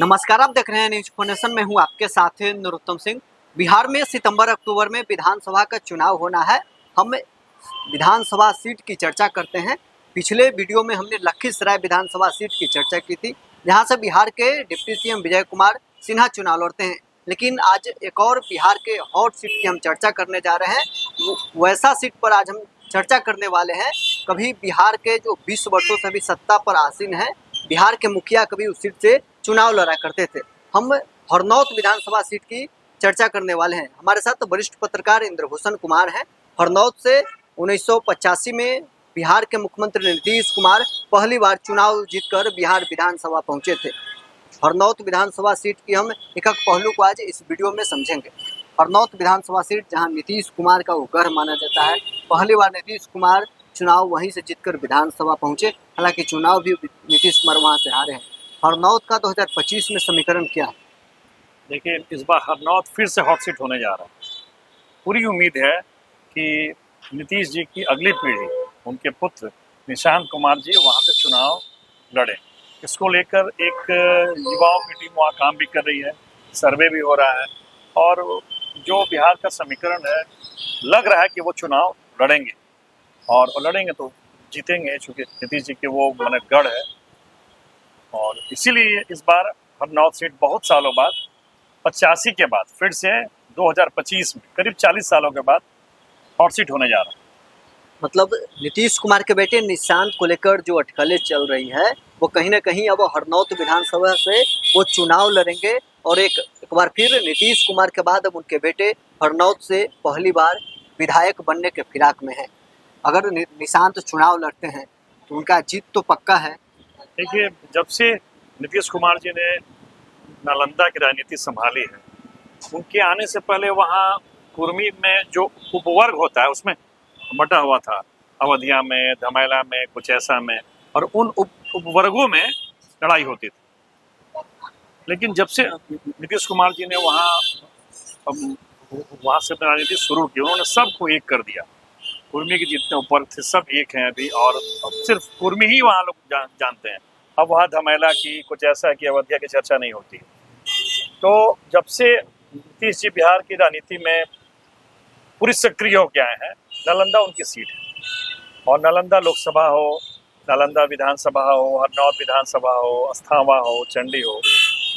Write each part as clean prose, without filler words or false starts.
नमस्कार, आप देख रहे हैं न्यूज फोनेशन में हूं आपके साथ नरोत्तम सिंह। बिहार में सितंबर अक्टूबर में विधानसभा का चुनाव होना है। हम विधानसभा सीट की चर्चा करते हैं। पिछले वीडियो में हमने लखीसराय विधानसभा सीट की चर्चा की थी, जहां से बिहार के डिप्टी सीएम विजय कुमार सिन्हा चुनाव लड़ते हैं। लेकिन आज एक और बिहार के हॉट सीट की हम चर्चा करने जा रहे हैं। वैसा सीट पर आज हम चर्चा करने वाले हैं। कभी बिहार के जो 20 वर्षों से भी सत्ता पर आसीन है, बिहार के मुखिया कभी उस सीट से चुनाव लड़ा करते थे। हम हरनौत विधानसभा सीट की चर्चा करने वाले हैं। हमारे साथ वरिष्ठ पत्रकार इंद्रभूषण कुमार हैं। हरनौत से 1985 में बिहार के मुख्यमंत्री नीतीश कुमार पहली बार चुनाव जीतकर बिहार विधानसभा पहुंचे थे। हरनौत विधानसभा सीट की हम एक पहलू को आज इस वीडियो में समझेंगे। हरनौत विधानसभा सीट जहां नीतीश कुमार का वो गढ़ माना जाता है, पहली बार नीतीश कुमार चुनाव वहीं से जीतकर विधानसभा पहुंचे। हालांकि चुनाव भी नीतीश कुमार वहां से हारे हैं। हरनौत का 2025 में समीकरण क्या है? देखिए, इस बार हरनौत फिर से हॉट सीट होने जा रहा है। पूरी उम्मीद है कि नीतीश जी की अगली पीढ़ी, उनके पुत्र निशांत कुमार जी वहाँ से चुनाव लड़े। इसको लेकर एक युवाओं की टीम वहाँ काम भी कर रही है, सर्वे भी हो रहा है और जो बिहार का समीकरण है, लग रहा है कि वो चुनाव लड़ेंगे और लड़ेंगे तो जीतेंगे, चूँकि नीतीश जी के वो मन गढ़ है। और इसीलिए इस बार हरनौत सीट बहुत सालों बाद 85 के बाद फिर से 2025 में करीब 40 सालों के बाद हॉट सीट होने जा रहा है। मतलब नीतीश कुमार के बेटे निशांत को लेकर जो अटकलें चल रही है, वो कहीं ना कहीं अब हरनौत विधानसभा से वो चुनाव लड़ेंगे और एक बार फिर नीतीश कुमार के बाद अब उनके बेटे हरनौत से पहली बार विधायक बनने के फिराक में है। अगर निशांत चुनाव लड़ते हैं तो उनका जीत तो पक्का है। देखिए, जब से नीतीश कुमार जी ने नालंदा की राजनीति संभाली है, उनके आने से पहले वहाँ कुर्मी में जो उपवर्ग होता है उसमें बटा हुआ था, अवधिया में, धमैला में, कुचैसा में, और उन उपवर्गों में लड़ाई होती थी। लेकिन जब से नीतीश कुमार जी ने वहाँ से राजनीति शुरू की, उन्होंने सबको एक कर दिया। कुर्मी के जितने उपवर्ग थे सब एक हैं अभी, और अब सिर्फ कुर्मी ही वहाँ लोग जानते हैं। अब वहाँ धमैला की, कुचैसा की, अवधिया की चर्चा नहीं होती। तो जब से नीतीश जी बिहार की राजनीति में पूरी सक्रिय होकर आए हैं, नालंदा उनकी सीट है। और नालंदा लोकसभा हो, नालंदा विधानसभा हो, हरनौत विधानसभा हो, अस्थावा हो, चंडी हो,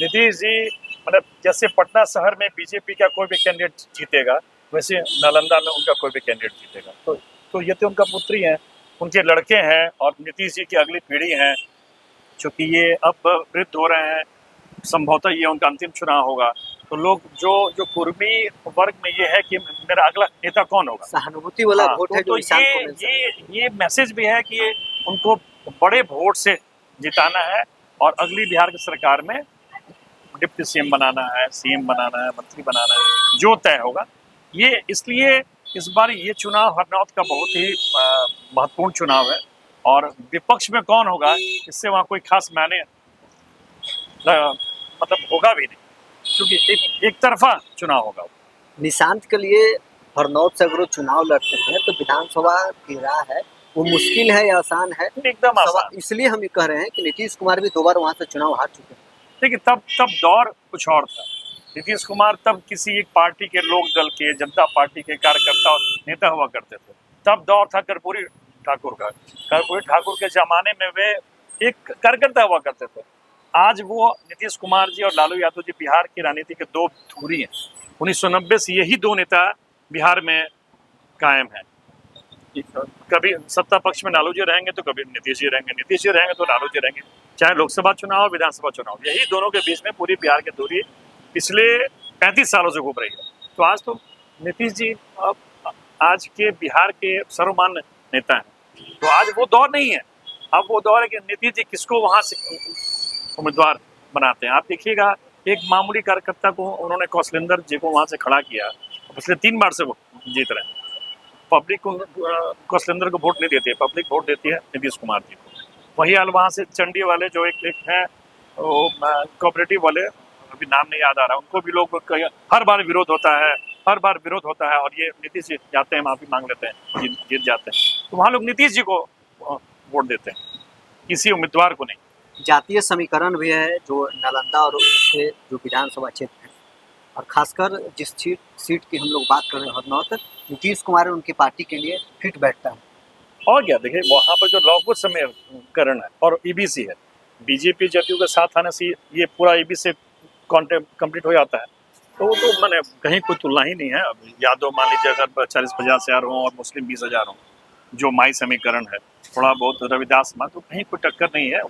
नीतीश जी मतलब जैसे पटना शहर में बीजेपी का कोई भी कैंडिडेट जीतेगा, वैसे नालंदा में उनका कोई भी कैंडिडेट जीतेगा। तो ये तो उनका पुत्री हैं, उनके लड़के हैं और नीतीश जी की अगली पीढ़ी हैं। चूँकि ये अब वृद्ध हो रहे हैं, संभवतः ये उनका अंतिम चुनाव होगा, तो लोग जो कुर्मी वर्ग में ये है कि मेरा अगला नेता कौन होगा, सहानुभूति वाला वोट है तो ये मैसेज भी है कि उनको बड़े वोट से जिताना है और अगली बिहार की सरकार में डिप्टी सीएम बनाना है, सीएम बनाना है, मंत्री बनाना है, जो तय होगा। ये इसलिए इस बार ये चुनाव हरनौत का बहुत ही महत्वपूर्ण चुनाव है और विपक्ष में कौन होगा इससे वहाँ कोई खास मायने मतलब होगा भी नहीं, क्योंकि एक तरफा चुनाव होगा। निशांत के लिए हरनौत से अगर वो चुनाव लड़ते हैं तो विधानसभा की राह है, वो मुश्किल है या आसान है? एकदम आसान। इसलिए हम ये कह रहे हैं कि नीतीश कुमार भी 2 बार वहां से चुनाव हार चुके हैं। देखिए, तब दौर कुछ और था। नीतीश कुमार तब किसी एक पार्टी के, लोक दल के, जनता पार्टी के कार्यकर्ता और नेता हुआ करते थे। तब दौर था कर्पूरी ठाकुर का। कर्पूरी ठाकुर के जमाने में वे एक कार्यकर्ता हुआ करते थे। आज वो नीतीश कुमार जी और लालू यादव जी बिहार की राजनीति के 2 धुरी हैं। 1990 से यही 2 नेता बिहार में कायम हैं। कभी सत्ता पक्ष में लालू जी रहेंगे तो कभी नीतीश जी रहेंगे, नीतीश जी रहेंगे तो लालू जी रहेंगे, चाहे लोकसभा चुनाव, विधानसभा चुनाव, यही दोनों के बीच में पूरी बिहार की दूरी पिछले 35 सालों से घूम रही है। तो आज तो नीतीश जी अब आज के बिहार के सर्वमान्य नेता हैं। तो आज वो दौर नहीं है। अब वो दौर है कि नीतीश जी किसको वहाँ से उम्मीदवार बनाते हैं। आप देखिएगा, एक मामूली कार्यकर्ता को उन्होंने कौशलेंद्र जी को वहाँ से खड़ा किया, पिछले 3 बार से वो जीत रहे हैं। पब्लिक कौशलेंद्र को वोट नहीं देती है, पब्लिक वोट देती है नीतीश कुमार जी को। वही हाल वहाँ से चंडी वाले जो एक हैं, वो कोऑपरेटिव वाले, अभी नाम नहीं याद आ रहा, उनको भी लोग हर बार विरोध होता है, हर बार विरोध होता है और ये नीतीश जी जाते हैं, माफी मांग लेते हैं, जीत जाते हैं। तो वहाँ लोग नीतीश जी को वोट देते हैं, किसी उम्मीदवार को नहीं। जातीय समीकरण भी है जो नालंदा और उसके जो विधानसभा क्षेत्र है, और खासकर जिस सीट की हम लोग बात कर रहे हैं हरनौत, नीतीश कुमार उनकी पार्टी के लिए फिट बैठता है। और क्या, देखिए वहाँ पर जो लौकुश समीकरण है और ईबीसी है, बीजेपी जदयू के साथ आने से ये पूरा ईबीसी कंप्लीट हो जाता है। तो वो तो मैंने कहीं कोई तुलना ही नहीं है। अब यादव मान लीजिए अगर 40-50 हजार हों और मुस्लिम 20,000 हों, जो माई समीकरण है, थोड़ा बहुत रविदास मान, तो कहीं कोई टक्कर नहीं है।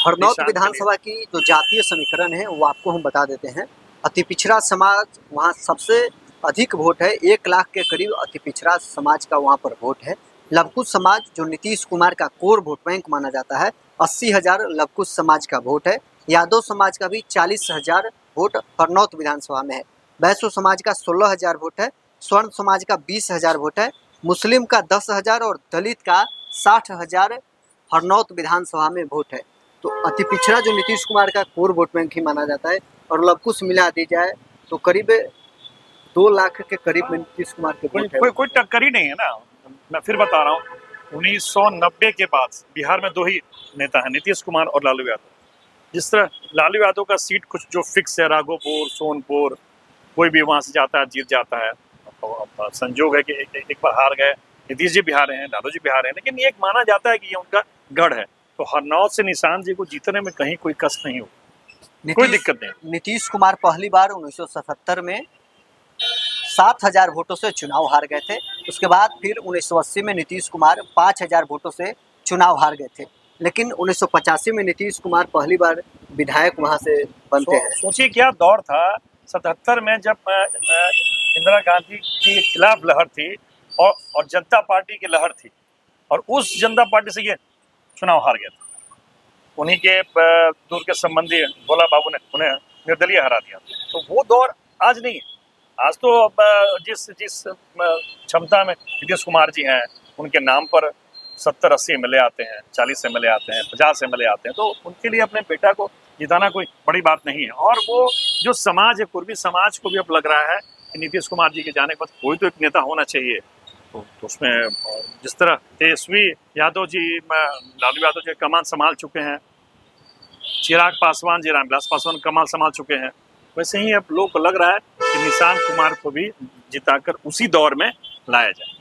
हरनौत निशान के विधानसभा की जो जातीय समीकरण है वो आपको हम बता देते हैं। अति पिछड़ा समाज वहाँ सबसे अधिक वोट है, 1 लाख के करीब अति पिछड़ा समाज का वहाँ पर वोट है। लवकुश समाज जो नीतीश कुमार का कोर वोट बैंक माना जाता है, 80,000 लवकुश समाज का वोट है। यादव समाज का भी 40,000 वोट हरनौत विधानसभा में है। वैश्य समाज का 16,000 वोट है। स्वर्ण समाज का 20,000 वोट है। मुस्लिम का 10,000 और दलित का 60,000 हरनौत विधानसभा में वोट है। तो अति पिछड़ा जो नीतीश कुमार का कोर वोट बैंक ही माना जाता है, और लवकुश मिला दी जाए तो करीब 2 लाख के करीब में नीतीश कुमार के वोट है। कोई टक्कर ही नहीं है ना। मैं फिर बता रहा हूँ, 1990 के बाद बिहार में 2 ही नेता हैं, नीतीश कुमार और लालू यादव। जिस तरह लालू यादव का सीट कुछ जो फिक्स है, राघोपुर, सोनपुर, कोई भी वहाँ से जाता है जीत जाता है। संजोग है कि एक बार हार गए, नीतीश जी भी हारे हैं, लालू जी भी हारे हैं, लेकिन ये एक माना जाता है कि ये उनका गढ़ है। तो हरनौत से निशान जी को जीतने में कहीं कोई कष्ट नहीं होगी, कोई दिक्कत नहीं। नीतीश कुमार पहली बार 1977 में 7,000 वोटों से चुनाव हार गए थे। उसके बाद फिर 1980 में नीतीश कुमार 5,000 वोटों से चुनाव हार गए थे। लेकिन 1985 में नीतीश कुमार पहली बार विधायक वहां से बनते हैं। सोचिए क्या दौर था 77 में, जब इंदिरा गांधी के खिलाफ लहर थी और जनता पार्टी की लहर थी, और उस जनता पार्टी से ये चुनाव हार गया था। उन्हीं के दूर के संबंधी भोला बाबू ने उन्हें निर्दलीय हरा दिया। तो वो दौर आज नहीं है। आज तो जिस क्षमता में नीतीश कुमार जी हैं, उनके नाम पर 70-80 एमएलए आते हैं, 40 एमएलए आते हैं, 50 एमएलए आते हैं, तो उनके लिए अपने बेटा को जिताना कोई बड़ी बात नहीं है। और वो जो समाज है, कुर्मी समाज को भी अब लग रहा है कि नीतीश कुमार जी के जाने के बाद कोई तो एक नेता होना चाहिए। तो उसमें जिस तरह तेजस्वी यादव जी, लालू यादव जी कमान संभाल चुके हैं, चिराग पासवान जी, रामविलास पासवान कमान संभाल चुके हैं, वैसे ही अब लोग को लग रहा है कि निशांत कुमार को भी जिताकर उसी दौर में लाया जाए।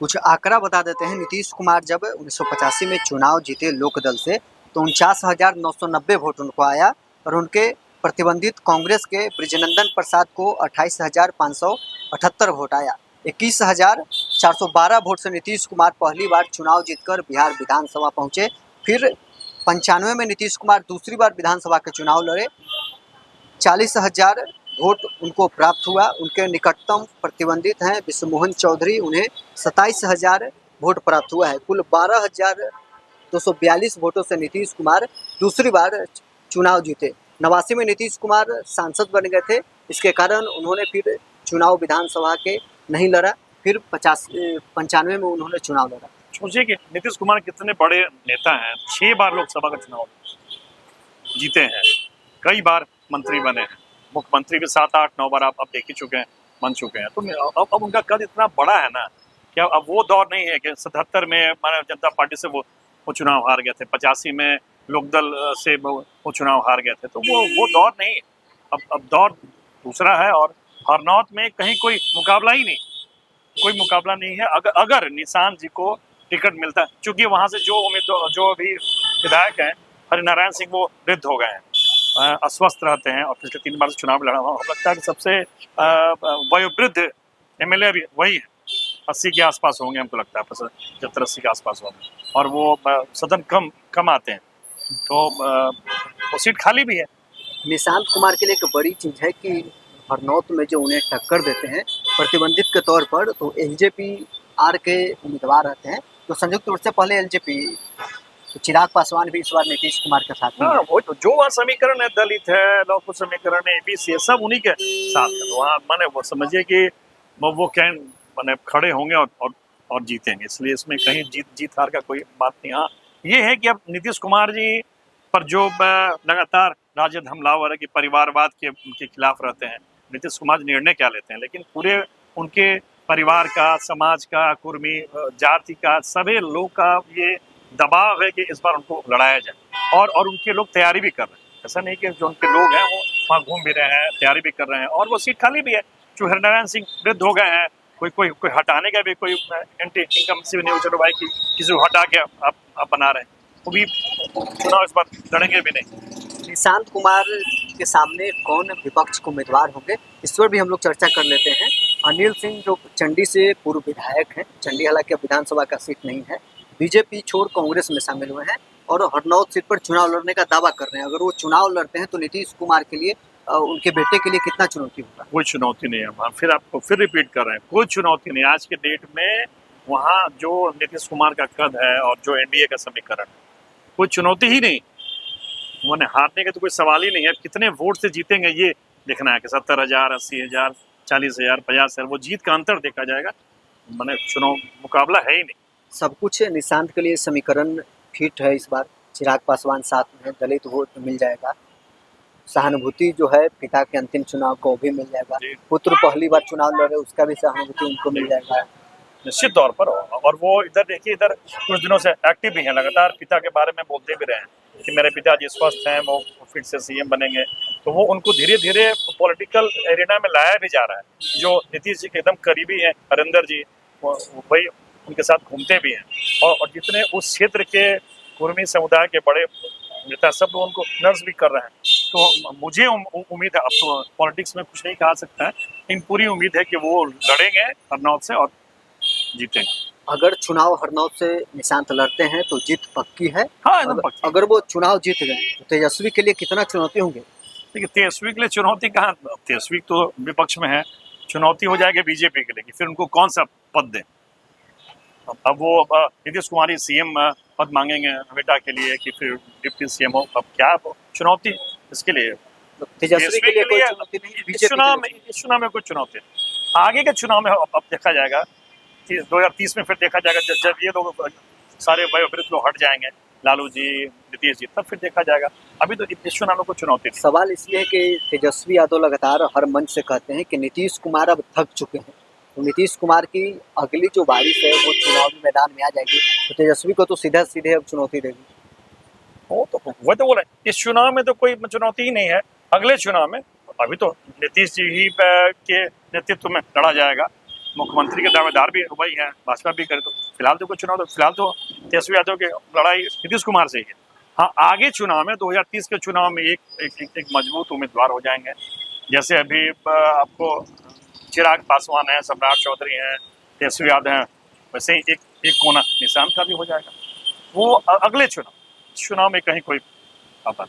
कुछ आंकड़ा बता देते हैं। नीतीश कुमार जब 1985 में चुनाव जीते लोक दल से, तो 49,990 वोट उनको आया, और उनके प्रतिबंधित कांग्रेस के ब्रिजनंदन प्रसाद को 28,578 वोट आया। 21,412 वोट से नीतीश कुमार पहली बार चुनाव जीतकर बिहार विधानसभा पहुंचे। फिर 95 में नीतीश कुमार दूसरी बार विधानसभा के चुनाव लड़े। 40,000 वोट उनको प्राप्त हुआ। उनके निकटतम प्रतिद्वंदित हैं विश्वमोहन चौधरी, उन्हें 27,000 वोट प्राप्त हुआ है। कुल 12,242 वोटों से नीतीश कुमार दूसरी बार चुनाव जीते। 89 में नीतीश कुमार सांसद बन गए थे, इसके कारण उन्होंने फिर चुनाव विधानसभा के नहीं लड़ा। फिर 95 में उन्होंने चुनाव लड़ा। सोचिए कि नीतीश कुमार कितने बड़े नेता हैं, 6 बार लोकसभा का चुनाव जीते हैं, कई बार मंत्री बने हैं, मुख्यमंत्री भी 7, 8, 9 बार आप देख ही चुके हैं, बन चुके हैं। तो अब उनका कद इतना बड़ा है ना कि अब वो दौर नहीं है कि 77 में हमारा जनता पार्टी से वो चुनाव हार गए थे, 85 में लोकदल से वो चुनाव हार गए थे। तो वो दौर नहीं है। अब दौर दूसरा है, और हरनौत में कहीं कोई मुकाबला ही नहीं, कोई मुकाबला नहीं है। अगर निशांत जी को टिकट मिलता है, चूंकि वहाँ से जो भी विधायक हैं, हरिनारायण सिंह, वो वृद्ध हो गए हैं, अस्वस्थ रहते हैं, और पिछले 3 बार से चुनाव लड़ा हुआ। लगता है कि सबसे वयोवृद्ध एमएलए भी वही है, 80 के आसपास होंगे, हमको लगता है 75-80 के आसपास होंगे, और वो सदन कम आते हैं, तो वो सीट खाली भी है। निशांत कुमार के लिए एक बड़ी चीज़ है कि हरनौत में जो उन्हें टक्कर देते हैं प्रतिबंधित के तौर पर, तो एलजेपी आर के उम्मीदवार रहते हैं। तो संयुक्त रूप से पहले एलजेपी, तो चिराग पासवान भी इस बार नीतीश कुमार के साथ में। हाँ, वो तो जो वहाँ समीकरण है, दलित है, लौकिक समीकरण है, एबीसी है, सब उन्हीं के साथ है। वहाँ माने वो समझिए कि वो क्या माने खड़े होंगे और जीतेंगे, इसलिए इसमें कहीं जीत हार का कोई बात नहीं। हाँ, ये है कि अब नीतीश कुमार जी पर जो लगातार राजद हमलावर है कि परिवारवाद के खिलाफ रहते हैं, नीतीश कुमार निर्णय क्या लेते हैं, लेकिन पूरे उनके परिवार का, समाज का, कुर्मी जाति का, सभी लोग का ये दबाव है कि इस बार उनको लड़ाया जाए, और उनके लोग तैयारी भी कर रहे हैं। ऐसा नहीं कि जो उनके लोग हैं वो वहाँ घूम भी रहे हैं, तैयारी भी कर रहे हैं, और वो सीट खाली भी है। जो हरिनारायण सिंह वृद्ध हो गए हैं, कोई हटाने का भी कोई एंटी इनकम्बेंसी नहीं हो, चलो भाई किसी को हटा के आप बना रहे हैं, वो भी चुनाव इस बार लड़ेंगे भी नहीं। निशांत कुमार के सामने कौन विपक्ष के उम्मीदवार होंगे, इस पर भी हम लोग चर्चा कर लेते हैं। अनिल सिंह जो चंडी से पूर्व विधायक हैं, चंडी हालांकि अब विधानसभा का सीट नहीं है, बीजेपी छोड़ कांग्रेस में शामिल हुए हैं और हरनौत सीट पर चुनाव लड़ने का दावा कर रहे हैं। अगर वो चुनाव लड़ते हैं तो नीतीश कुमार के लिए, उनके बेटे के लिए कितना चुनौती होगा? कोई चुनौती नहीं है वहाँ, फिर आपको फिर रिपीट कर रहे हैं, कोई चुनौती नहीं। आज के डेट में वहाँ जो नीतीश कुमार का कद है और जो एनडीए का समीकरण है, कोई चुनौती ही नहीं। उन्होंने हारने का तो कोई सवाल ही नहीं है। कितने वोट से जीतेंगे ये देखना है कि 70,000, 80,000, 40,000, 50,000, वो जीत का अंतर देखा जाएगा। मैंने चुनाव मुकाबला है ही नहीं। सब कुछ निशांत के लिए समीकरण फिट है। इस बार चिराग पासवान साथ में है, दलित वोट मिल जाएगा, सहानुभूति जो है पिता के अंतिम चुनाव को भी मिल जाएगा, पुत्र पहली बार चुनाव लड़े उसका भी सहानुभूति उनको मिल जाएगा निश्चित तौर पर। और वो इधर देखिए, इधर कुछ दिनों से एक्टिव भी हैं, लगातार पिता के बारे में बोलते भी रहे हैं कि मेरे पिताजी स्वस्थ हैं, वो फिर से सीएम बनेंगे। तो वो उनको धीरे धीरे पॉलिटिकल एरिना में लाया भी जा रहा है। जो नीतीश जी के एकदम करीबी हैं, हरिंदर जी, वही उनके साथ घूमते भी हैं, और जितने उस क्षेत्र के कुर्मी समुदाय के बड़े नेता सब लोग उनको नर्स भी कर रहे हैं। तो मुझे उम्मीद है, अब तो पॉलिटिक्स में कुछ नहीं कहा सकता है, लेकिन पूरी उम्मीद है कि वो लड़ेंगे हरनौत से और जीतेंगे। अगर चुनाव हरनौत से निशांत लड़ते हैं तो जीत पक्की है। हाँ, एकदम पक्की। अगर वो चुनाव जीत गए तो तेजस्वी के लिए कितना चुनौती होंगे? देखिए, तेजस्वी के लिए चुनौती कहाँ, तेजस्वी तो विपक्ष में है, चुनौती हो जाएगी बीजेपी के लिए कि फिर उनको कौन सा पद दें। अब वो नीतीश कुमार ही सीएम पद मांगेंगे बेटा के लिए कि फिर डिप्टी सीएम हो, अब क्या चुनौती इसके लिए? तेजस्वी के लिए कोई चुनौती नहीं, इस चुनाव में कोई चुनौती नहीं। आगे के चुनाव में अब देखा जाएगा कि 2030 में फिर देखा जाएगा, जब ये लोग सारे वयोवृद्ध लोग हट जाएंगे, लालू जी, नीतीश जी, तब फिर देखा जाएगा। अभी तो इस चुनाव में कोई चुनौती नहीं। सवाल इसलिए है कि तेजस्वी यादव लगातार हर मंच से कहते हैं कि नीतीश कुमार अब थक चुके हैं, तो नीतीश कुमार की अगली जो बारिश है वो चुनावी मैदान में आ जाएगी, तो तेजस्वी को तो सीधे अब चुनौती देगी। वो तो बोले इस चुनाव में तो कोई चुनौती ही नहीं है। अगले चुनाव में अभी तो नीतीश जी ही के नेतृत्व में लड़ा जाएगा, मुख्यमंत्री के दावेदार भी वही हैं, भाजपा भी करे, तो फिलहाल तो कोई चुनाव, तो फिलहाल तो तेजस्वी यादव की लड़ाई नीतीश कुमार से ही है। हाँ, आगे चुनाव में 2030 के चुनाव में एक मजबूत उम्मीदवार हो जाएंगे। जैसे अभी आपको चिराग पासवान है, सम्राट चौधरी हैं, तेजस्वी यादव हैं, वैसे ही एक कोना निशांत का भी हो जाएगा। वो अगले चुनाव में कहीं कोई आता।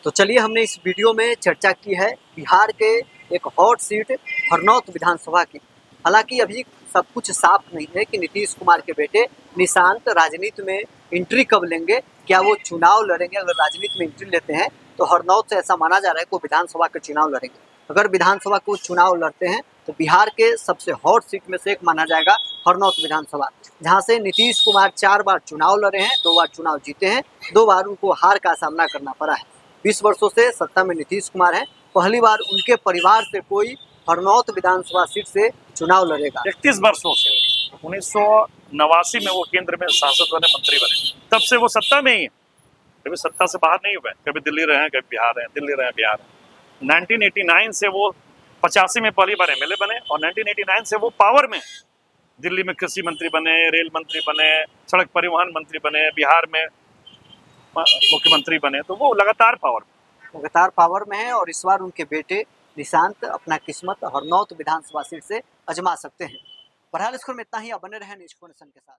तो चलिए, हमने इस वीडियो में चर्चा की है बिहार के एक हॉट सीट हरनौत विधानसभा की। हालांकि अभी सब कुछ साफ नहीं है कि नीतीश कुमार के बेटे निशांत राजनीति में एंट्री कब लेंगे, क्या वो चुनाव लड़ेंगे। अगर राजनीति में एंट्री लेते हैं तो हरनौत से ऐसा माना जा रहा है कि वो विधानसभा के चुनाव लड़ेंगे। अगर विधानसभा को चुनाव लड़ते हैं तो बिहार के सबसे हॉट सीट में से एक माना जाएगा हरनौत विधानसभा, जहां से नीतीश कुमार 4 बार चुनाव लड़े हैं, 2 बार चुनाव जीते हैं, 2 बार उनको हार का सामना करना पड़ा है। 20 वर्षों से सत्ता में नीतीश कुमार हैं, पहली बार उनके परिवार से कोई हरनौत विधानसभा सीट से चुनाव लड़ेगा। 31 वर्षों से 1989 में वो केंद्र में सांसद बने, मंत्री बने, तब से वो सत्ता में ही है, कभी सत्ता से बाहर नहीं हुए। कभी दिल्ली रहे, कभी बिहार रहे, दिल्ली रहे, बिहार। 1989 से वो 85 में पहली बार एमएलए बने, और 1989 से वो पावर में, दिल्ली में कृषि मंत्री बने, रेल मंत्री बने, सड़क परिवहन मंत्री बने, बिहार में मुख्यमंत्री बने। तो वो लगातार पावर में है, और इस बार उनके बेटे निशांत अपना किस्मत हरनौत विधानसभा सीट से आजमा सकते हैं। बहरहाल, इसको में इतना ही। आप बने रहे न्यूज़ नेशन के साथ।